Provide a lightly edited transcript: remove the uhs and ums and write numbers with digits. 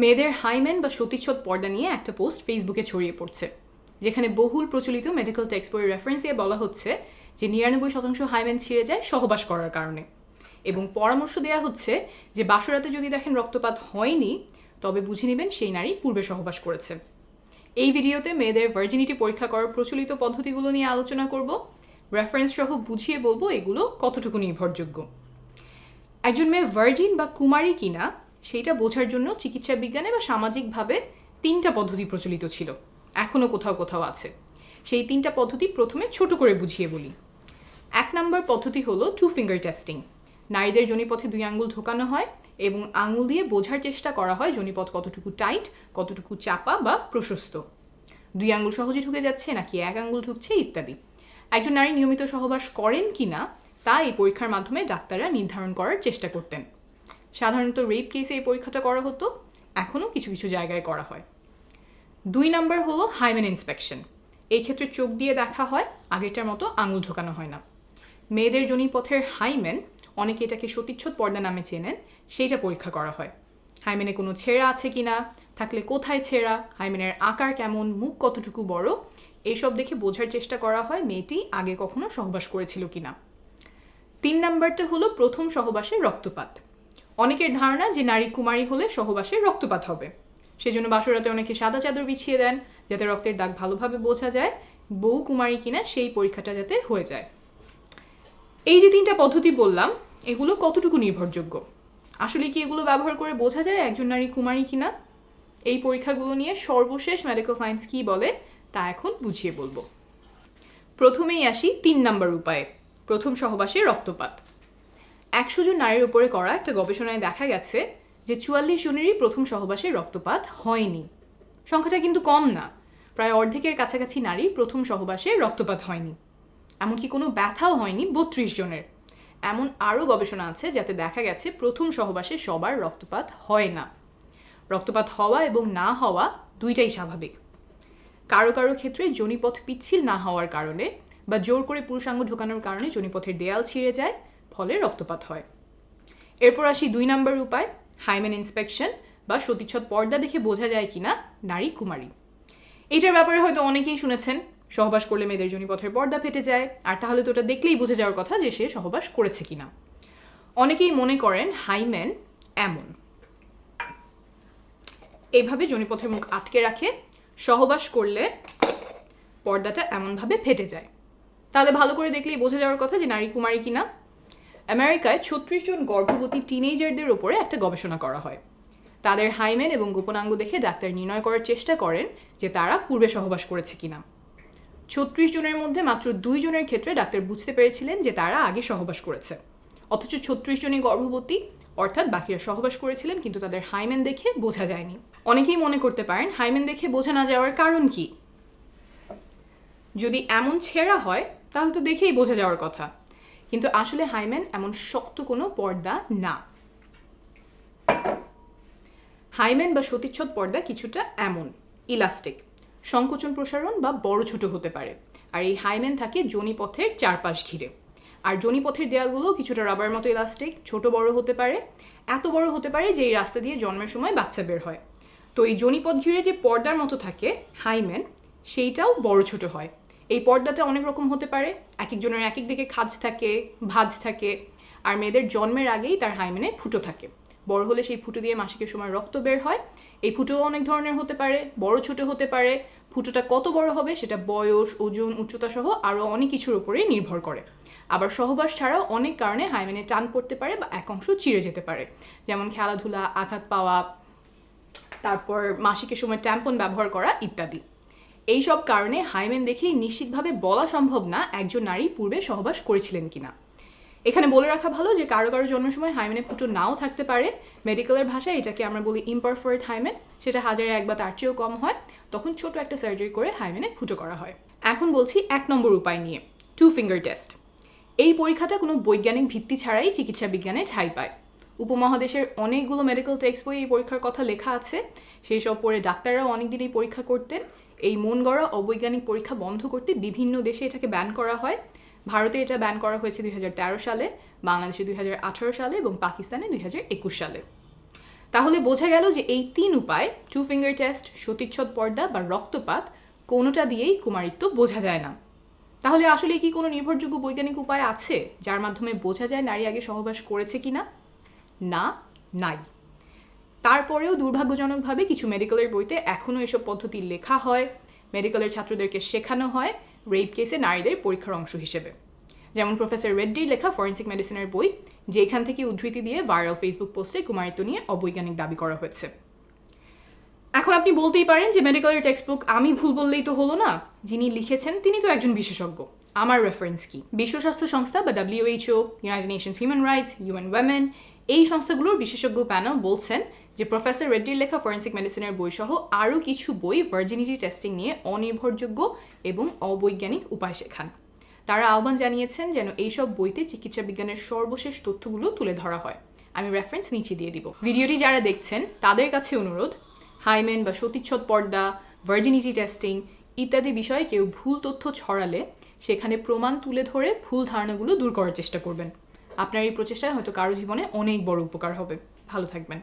মেয়েদের হাইমেন বা সতীচ্ছদ পর্দা নিয়ে একটা পোস্ট ফেসবুকে ছড়িয়ে পড়ছে, যেখানে বহুল প্রচলিত মেডিকেল টেক্সট বইয়ের রেফারেন্স দিয়ে বলা হচ্ছে যে 99% হাইমেন ছিঁড়ে যায় সহবাস করার কারণে, এবং পরামর্শ দেওয়া হচ্ছে যে বাসরাতে যদি দেখেন রক্তপাত হয়নি তবে বুঝে নেবেন সেই নারী পূর্বে সহবাস করেছে। এই ভিডিওতে মেয়েদের ভার্জিনিটি পরীক্ষা করার প্রচলিত পদ্ধতিগুলো নিয়ে আলোচনা করব, রেফারেন্স সহ বুঝিয়ে বলবো এগুলো কতটুকু নির্ভরযোগ্য। একজন মেয়ে ভার্জিন বা কুমারী কিনা সেইটা বোঝার জন্য চিকিৎসা বিজ্ঞানে বা সামাজিকভাবে 3টা পদ্ধতি প্রচলিত ছিল, এখনও কোথাও কোথাও আছে। সেই 3টা পদ্ধতি প্রথমে ছোট করে বুঝিয়ে বলি। 1 নম্বর পদ্ধতি হলো 2 ফিঙ্গার টেস্টিং। নারীদের যোনিপথে 2 আঙ্গুল ঢোকানো হয় এবং আঙুল দিয়ে বোঝার চেষ্টা করা হয় যোনিপথ কতটুকু টাইট, কতটুকু চাপা বা প্রশস্ত, 2 আঙ্গুল সহজে ঢুকে যাচ্ছে নাকি 1 আঙ্গুল ঢুকছে ইত্যাদি। একজন নারী নিয়মিত সহবাস করেন কিনা তা এই পরীক্ষার মাধ্যমে ডাক্তাররা নির্ধারণ করার চেষ্টা করতেন। সাধারণত রেপ কেসে এই পরীক্ষাটা করা হতো, এখনও কিছু কিছু জায়গায় করা হয়। 2 নম্বর হলো হাইমেন ইন্সপেকশন। এই ক্ষেত্রে চোখ দিয়ে দেখা হয়, আগেরটার মতো আঙুল ঢোকানো হয় না। মেয়েদের যোনিপথের হাইমেন, অনেকে এটাকে সতীচ্ছদ পর্দা নামে চেনেন, সেইটা পরীক্ষা করা হয়। হাইমেনে কোনো ছেঁড়া আছে কিনা, থাকলে কোথায় ছেঁড়া, হাইমেনের আকার কেমন, মুখ কতটুকু বড়, এইসব দেখে বোঝার চেষ্টা করা হয় মেয়েটি আগে কখনো সহবাস করেছিল কিনা। 3 নম্বরটা হলো প্রথম সহবাসের রক্তপাত। অনেকের ধারণা যে নারী কুমারী হলে সহবাসে রক্তপাত হবে, সেজন্য বাসরাতে অনেকে সাদা চাদর বিছিয়ে দেন যাতে রক্তের দাগ ভালোভাবে বোঝা যায় বউ কুমারী কিনা সেই পরীক্ষাটা যাতে হয়ে যায়। এই যে 3টা পদ্ধতি বললাম, এগুলো কতটুকু নির্ভরযোগ্য? আসলে কি এগুলো ব্যবহার করে বোঝা যায় একজন নারী কুমারী কিনা? এই পরীক্ষাগুলো নিয়ে সর্বশেষ মেডিকেল সায়েন্স কী বলে তা এখন বুঝিয়ে বলবো। প্রথমেই আসি 3 নম্বর উপায়ে, প্রথম সহবাসে রক্তপাত। 100 জন নারীর উপরে করা একটা গবেষণায় দেখা গেছে যে 44 জনেরই প্রথম সহবাসে রক্তপাত হয়নি। সংখ্যাটা কিন্তু কম না, প্রায় অর্ধেকের কাছাকাছি নারী প্রথম সহবাসে রক্তপাত হয়নি। এমনকি কোনো ব্যথাও হয়নি 32 জনের। এমন আরও গবেষণা আছে যাতে দেখা গেছে প্রথম সহবাসে সবার রক্তপাত হয় না। রক্তপাত হওয়া এবং না হওয়া দুইটাই স্বাভাবিক। কারো কারো ক্ষেত্রে যোনিপথ পিচ্ছিল না হওয়ার কারণে বা জোর করে পুরুষাঙ্গ ঢোকানোর কারণে যোনিপথের দেয়াল ছিঁড়ে যায়, ফলে রক্তপাত হয়। এরপর আসি 2 নম্বর উপায়, হাইমেন ইন্সপেকশন বা সতীচ্ছদ পর্দা দেখে বোঝা যায় কিনা নারী কুমারী। এটার ব্যাপারে হয়তো অনেকেই শুনেছেন, সহবাস করলে মেয়েদের যোনিপথের পর্দা ফেটে যায়, আর তাহলে তো ওটা দেখলেই বোঝা যাওয়ার কথা যে সে সহবাস করেছে কিনা। অনেকেই মনে করেন হাইমেন এমন, এইভাবে যোনিপথের মুখ আটকে রাখে, সহবাস করলে পর্দাটা এমনভাবে ফেটে যায়, তাহলে ভালো করে দেখলেই বোঝা যাওয়ার কথা যে নারী কুমারী কিনা। আমেরিকায় 36 জন গর্ভবতী টিনেজারদের উপরে একটা গবেষণা করা হয়। তাদের হাইমেন এবং গোপনাঙ্গ দেখে ডাক্তার নির্ণয় করার চেষ্টা করেন যে তারা পূর্বে সহবাস করেছে কিনা। 36 জনের মধ্যে মাত্র 2 জনের ক্ষেত্রে ডাক্তার বুঝতে পেরেছিলেন যে তারা আগে সহবাস করেছে, অথচ 36 জনই গর্ভবতী, অর্থাৎ বাকিরা সহবাস করেছিলেন কিন্তু তাদের হাইমেন দেখে বোঝা যায়নি। অনেকেই মনে করতে পারেন হাইমেন দেখে বোঝা না যাওয়ার কারণ কি? যদি এমন ছেঁড়া হয় তাহলে তো দেখেই বোঝা যাওয়ার কথা, কিন্তু আসলে হাইমেন এমন শক্ত কোনো পর্দা না। হাইমেন বা সতীচ্ছদ পর্দা কিছুটা এমন ইলাস্টিক, সংকোচন প্রসারণ বা বড় ছোট হতে পারে, আর এই হাইমেন থাকে যোনিপথের চারপাশ ঘিরে। আর যোনিপথের দেয়ালগুলো কিছুটা রাবার মতো ইলাস্টিক, ছোট বড় হতে পারে, এত বড় হতে পারে যে এই রাস্তা দিয়ে জন্মের সময় বাচ্চা বের হয়। তো এই যোনিপথ ঘিরে যে পর্দার মতো থাকে হাইমেন, সেইটাও বড় ছোট হয়। এই পর্দাটা অনেক রকম হতে পারে, এক একজনের এক এক দিকে খাঁজ থাকে, ভাঁজ থাকে, আর মেয়েদের জন্মের আগেই তার হাইমেনে ফুটো থাকে। বড় হলে সেই ফুটো দিয়ে মাসিকের সময় রক্ত বের হয়। এই ফুটোও অনেক ধরনের হতে পারে, বড় ছোট হতে পারে। ফুটোটা কত বড় হবে সেটা বয়স, ওজন, উচ্চতা সহ আরও অনেক কিছুর উপরেই নির্ভর করে। আবার সহবাস ছাড়াও অনেক কারণে হাইমেনে টান পড়তে পারে বা এক অংশ চিড়ে যেতে পারে, যেমন খেলাধুলা, আঘাত পাওয়া, তারপর মাসিকের সময় ট্যাম্পন ব্যবহার করা ইত্যাদি। এই সব কারণে হাইমেন দেখেই নিশ্চিতভাবে বলা সম্ভব না একজন নারী পূর্বে সহবাস করেছিলেন কিনা। এখানে বলে রাখা ভালো যে কারো কারো জন্মের সময় হাইমেনে ফুটো নাও থাকতে পারে। মেডিকেলের ভাষায় এটাকে আমরা বলি ইমপারফেক্ট হাইমেন, সেটা 1000 বা তার চেয়েও কম হয়, তখন ছোট একটা সার্জারি করে হাইমেনে ফুটো করা হয়। এখন বলছি 1 নম্বর উপায় নিয়ে, 2 ফিঙ্গার টেস্ট। এই পরীক্ষাটা কোনো বৈজ্ঞানিক ভিত্তি ছাড়াই চিকিৎসা বিজ্ঞানে ঠাঁই পায়। উপমহাদেশের অনেকগুলো মেডিকেল টেক্সট বই এই পরীক্ষার কথা লেখা আছে, সেই সব পড়ে ডাক্তাররাও অনেকদিন এই পরীক্ষা করতেন। এই মন গড়া অবৈজ্ঞানিক পরীক্ষা বন্ধ করতে বিভিন্ন দেশে এটাকে ব্যান করা হয়। ভারতে এটা ব্যান করা হয়েছে 2013 সালে, বাংলাদেশে 2018 সালে এবং পাকিস্তানে 2021 সালে। তাহলে বোঝা গেল যে এই 3 উপায়, 2 ফিঙ্গার টেস্ট, সতীচ্ছদ পর্দা বা রক্তপাত, কোনোটা দিয়েই কুমারিত্ব বোঝা যায় না। তাহলে আসলে কি কোনো নির্ভরযোগ্য বৈজ্ঞানিক উপায় আছে যার মাধ্যমে বোঝা যায় নারী আগে সহবাস করেছে কিনা? না, নাই। তারপরেও দুর্ভাগ্যজনকভাবে কিছু মেডিকেলের বইতে এখনও এসব পদ্ধতি লেখা হয়, মেডিকেলের ছাত্রদেরকে শেখানো হয় রেপ কেসে নারীদের পরীক্ষার অংশ হিসেবে। যেমন প্রফেসর রেড্ডির লেখা ফরেন্সিক মেডিসিনের বই, যেখান থেকে উদ্ধৃতি দিয়ে ভাইরাল ফেসবুক পোস্টে কুমারিত্ব নিয়ে অবৈজ্ঞানিক দাবি করা হয়েছে। এখন আপনি বলতেই পারেন যে মেডিকেলের টেক্সট বুক আমি ভুল বললেই তো হলো না, যিনি লিখেছেন তিনি তো একজন বিশেষজ্ঞ, আমার রেফারেন্স কি? বিশ্ব স্বাস্থ্য সংস্থা বা WHO, United Nations human rights, UN Women, এই সংস্থাগুলোর বিশেষজ্ঞ প্যানেল বলছেন যে প্রফেসর রেড্ডির লেখা ফরেন্সিক মেডিসিনের বই সহ আরও কিছু বই ভার্জিনিটি টেস্টিং নিয়ে অনির্ভরযোগ্য এবং অবৈজ্ঞানিক উপায় শেখান। তারা আহ্বান জানিয়েছেন যেন এইসব বইতে চিকিৎসা বিজ্ঞানের সর্বশেষ তথ্যগুলো তুলে ধরা হয়। আমি রেফারেন্স নিচে দিয়ে দিব। ভিডিওটি যারা দেখছেন তাদের কাছে অনুরোধ, হাইমেন বা সতীচ্ছদ পর্দা, ভার্জিনিটি টেস্টিং ইত্যাদি বিষয়ে কেউ ভুল তথ্য ছড়ালে সেখানে প্রমাণ তুলে ধরে ভুল ধারণাগুলো দূর করার চেষ্টা করবেন। আপনার এই প্রচেষ্টায় হয়তো কারো জীবনে অনেক বড় উপকার হবে। ভালো থাকবেন।